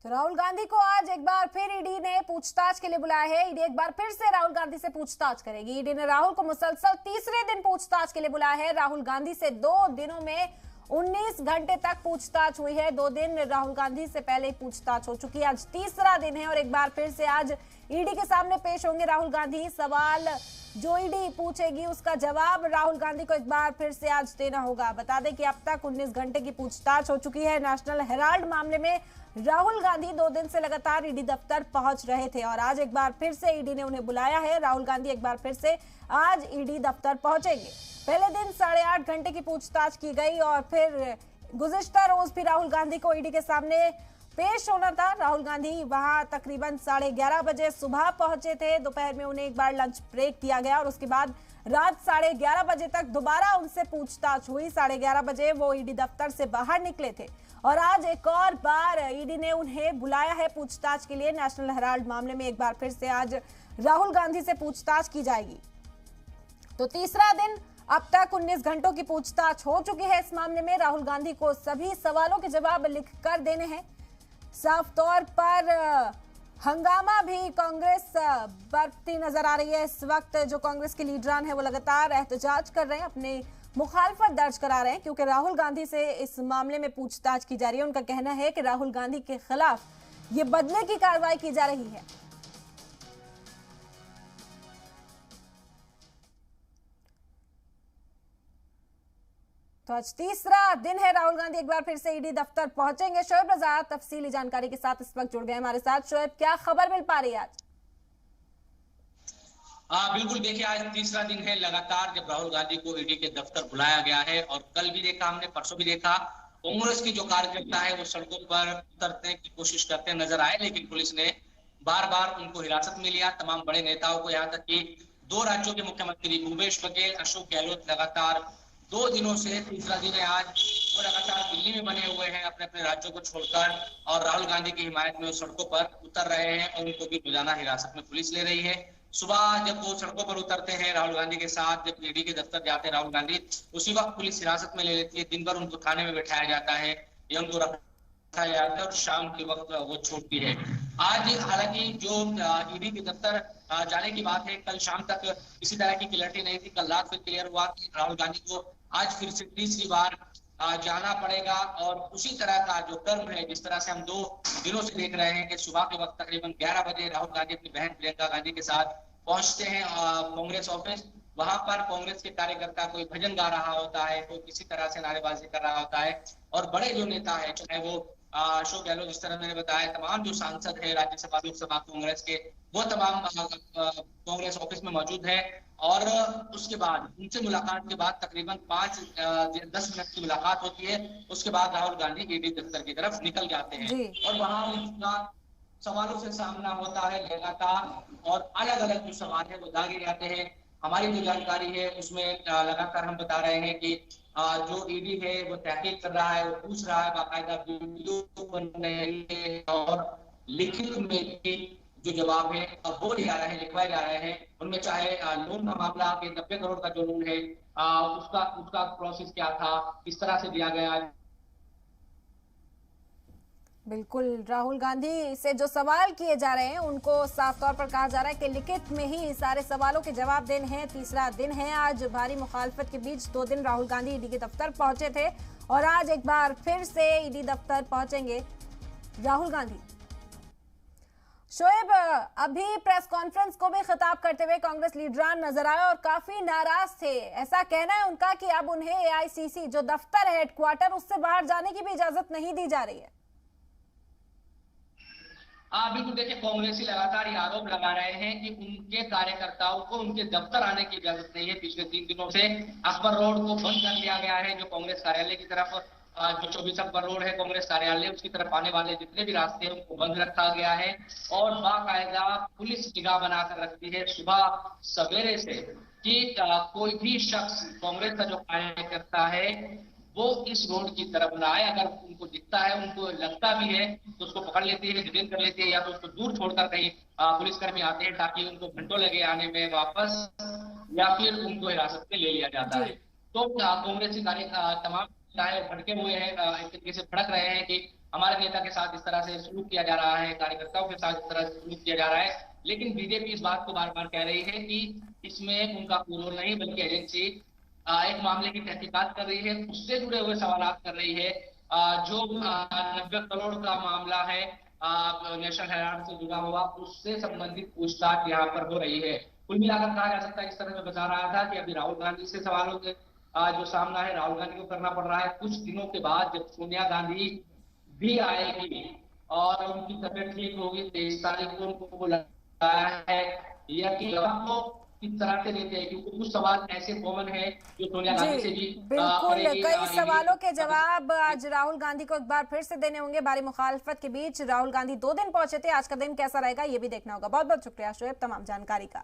तो राहुल गांधी को आज एक बार फिर ईडी ने पूछताछ के लिए बुलाया है। ईडी एक बार फिर से राहुल गांधी से पूछताछ करेगी। ईडी ने राहुल को मुसलसल तीसरे दिन पूछताछ के लिए बुलाया है। राहुल गांधी से 2 दिनों में 19 घंटे तक पूछताछ हुई है। 2 दिन राहुल गांधी से पहले ही पूछताछ हो चुकी है। आज तीसरा दिन है और एक बार फिर से आज ईडी के सामने पेश होंगे राहुल गांधी। सवाल जो ईडी पूछेगी उसका जवाब राहुल गांधी को एक बार फिर से आज देना होगा। बता दें कि अब तक 19 घंटे की पूछताछ हो चुकी है। नेशनल हेराल्ड मामले में राहुल गांधी 2 दिन से लगातार ईडी दफ्तर पहुंच रहे थे और आज एक बार फिर से ईडी ने उन्हें बुलाया है। राहुल गांधी एक बार फिर से आज ईडी दफ्तर पहुंचेंगे। पहले दिन 8.5 घंटे की पूछताछ की गई और फिर गुज़िश्ता रोज भी राहुल गांधी को ईडी के सामने पेश होना था। राहुल गांधी वहां तकरीबन 11:30 बजे सुबह पहुंचे थे। दोपहर में उन्हें एक बार लंच ब्रेक दिया गया और उसके बाद रात 11:30 बजे तक दोबारा उनसे पूछताछ हुई। 11:30 बजे वो ईडी दफ्तर से बाहर निकले थे और आज एक और बार ईडी ने उन्हें बुलाया है पूछताछ के लिए। नेशनल हेराल्ड मामले में एक बार फिर से आज राहुल गांधी से पूछताछ की जाएगी। तो तीसरा दिन, अब तक 19 घंटों की पूछताछ हो चुकी है। इस मामले में राहुल गांधी को सभी सवालों के जवाब लिख कर देने हैं। साफ तौर पर हंगामा भी कांग्रेस बरतती नजर आ रही है। इस वक्त जो कांग्रेस के लीडरान है वो लगातार एहतजाज कर रहे हैं, अपने मुखालफत दर्ज करा रहे हैं क्योंकि राहुल गांधी से इस मामले में पूछताछ की जा रही है। उनका कहना है कि राहुल गांधी के खिलाफ ये बदले की कार्रवाई की जा रही है। तो आज तीसरा दिन है। राहुल गांधी एक बार फिर से ईडी दफ्तर पहुंचेंगे। शोएब रजा तफसीली जानकारी के साथ इस वक्त जुड़ गए हमारे साथ। शोएब, क्या खबर मिल पा रही है आज? बिल्कुल, देखिए आज तीसरा दिन है लगातार जब राहुल गांधी को ईडी के दफ्तर बुलाया गया है और कल भी देखा हमने, परसों भी देखा, कांग्रेस की जो कार्यकर्ता है वो सड़कों पर उतरने की कोशिश करते नजर आए, लेकिन पुलिस ने बार बार उनको हिरासत में लिया। तमाम बड़े नेताओं को, यहाँ तक कि 2 राज्यों के मुख्यमंत्री भूपेश बघेल, अशोक गहलोत लगातार 2 दिनों से, तीसरा दिन है आज, वो लगातार दिल्ली में बने हुए हैं अपने अपने राज्यों को छोड़कर और राहुल गांधी की हिमायत में सड़कों पर उतर रहे हैं और उनको भी रोजाना हिरासत में पुलिस ले रही है। सुबह जब वो सड़कों पर उतरते हैं राहुल गांधी के साथ, जब ईडी के दफ्तर जाते हैं राहुल गांधी, उसी वक्त पुलिस हिरासत में ले लेती है। दिन भर उनको थाने में बैठाया जाता है या उनको रखा जाता है और शाम के वक्त वो छूटती है। आज हालांकि जो ईडी के दफ्तर जाने की बात है, कल शाम तक किसी तरह की क्लियरिटी नहीं थी। कल रात में क्लियर हुआ कि राहुल गांधी को आज फिर से तीसरी बार जाना पड़ेगा और उसी तरह का जो क्रम है, जिस तरह से हम 2 दिनों से देख रहे हैं कि सुबह के वक्त तकरीबन 11 बजे राहुल गांधी अपनी बहन प्रियंका गांधी के साथ पहुंचते हैं कांग्रेस ऑफिस। वहां पर कांग्रेस के कार्यकर्ता कोई भजन गा रहा होता है, कोई किसी तरह से नारेबाजी कर रहा होता है और बड़े जो नेता है, चाहे वो अशोक गहलोत, जिस तरह मैंने बताया, तमाम जो सांसद है राज्यसभा लोकसभा कांग्रेस के, वो तमाम कांग्रेस ऑफिस में मौजूद है और उसके बाद उनसे मुलाकात के बाद तकरीबन 5-10 मिनट की मुलाकात होती है। उसके बाद राहुल गांधी ईडी दफ्तर की तरफ निकल जाते हैं और वहां उनका सवालों से सामना होता है लगातार और अलग अलग जो सवाल है वो दागे जाते हैं। हमारी जो जानकारी है उसमें लगातार हम बता रहे हैं कि जो ईडी है वो तहकीक कर रहा है, वो पूछ रहा है, बाकायदा वीडियो बन रहे हैं और लिखित में भी जो जवाब है वो लिखवाए जा रहे हैं। उनमें चाहे लोन का मामला के 90 करोड़ का जो लोन है उसका प्रोसेस क्या था, किस तरह से दिया गया। बिल्कुल, राहुल गांधी से जो सवाल किए जा रहे हैं उनको साफ तौर पर कहा जा रहा है कि लिखित में ही सारे सवालों के जवाब देने हैं। तीसरा दिन है आज। भारी मुखालफत के बीच 2 दिन राहुल गांधी ईडी के दफ्तर पहुंचे थे और आज एक बार फिर से ईडी दफ्तर पहुंचेंगे राहुल गांधी। शोएब, अभी प्रेस कॉन्फ्रेंस को भी खिताब करते हुए कांग्रेस लीडरान नजर आए और काफी नाराज थे। ऐसा कहना है उनका कि अब उन्हें एआईसीसी जो दफ्तर है, हेडक्वार्टर, उससे बाहर जाने की भी इजाजत नहीं दी जा रही है। बिल्कुल, देखिए कांग्रेसी लगातार ये आरोप लगा रहे हैं कि उनके कार्यकर्ताओं को उनके दफ्तर आने की इजाजत नहीं है। पिछले 3 दिनों से अकबर रोड को बंद कर दिया गया है, जो कांग्रेस कार्यालय की तरफ, जो 24 अकबर रोड है कांग्रेस कार्यालय, उसकी तरफ आने वाले जितने भी रास्ते हैं उनको बंद रखा गया है और बाकायदा पुलिस निगाह बनाकर रखती है सुबह सवेरे से कि कोई भी शख्स, कांग्रेस का जो कार्यकर्ता है, वो इस रोड की तरफ ना आए। अगर उनको दिखता है, उनको लगता भी है, तो उसको पकड़ लेती है, डिटेन कर लेती है या तो उसको दूर छोड़कर कहीं पुलिसकर्मी आते हैं ताकि उनको घंटों लगे आने में वापस, या फिर उनको हिरासत में ले लिया जाता है। तो कांग्रेस तमाम भड़के हुए हैं, एक तरीके से भड़क रहे हैं कि हमारे नेता के साथ इस तरह से सलूक किया जा रहा है, कार्यकर्ताओं के साथ इस तरह से सलूक किया जा रहा है। लेकिन बीजेपी इस बात को बार बार कह रही है कि इसमें उनका कोई रोल नहीं, बल्कि एजेंसी एक मामले की तहकीकात कर रही है, उससे जुड़े हुए सवाल कर रही है। जो 90 करोड़ का मामला है नेशनल हेराल्ड से जुड़ा हुआ, उससे संबंधित पूछताछ यहाँ पर हो रही है। कुल मिलाकर कहा जा सकता है, इस तरह से बता रहा था कि अभी राहुल गांधी से सवालों के जो सामना है राहुल गांधी को करना पड़ रहा है। कुछ दिनों के बाद जब सोनिया गांधी भी आएगी और उनकी तबियत ठीक होगी, 23 तारीख को उनको बुलाया है, या कि को किस तरह से लेते हैं, क्योंकि कुछ सवाल ऐसे कॉमन है जो सोनिया गांधी से भी बिल्कुल कई सवालों के जवाब आज राहुल गांधी को एक बार फिर से देने होंगे। भारी मुखालफत के बीच राहुल गांधी 2 दिन पहुंचे थे, आज का दिन कैसा रहेगा ये भी देखना होगा। बहुत बहुत शुक्रिया शोएब तमाम जानकारी का।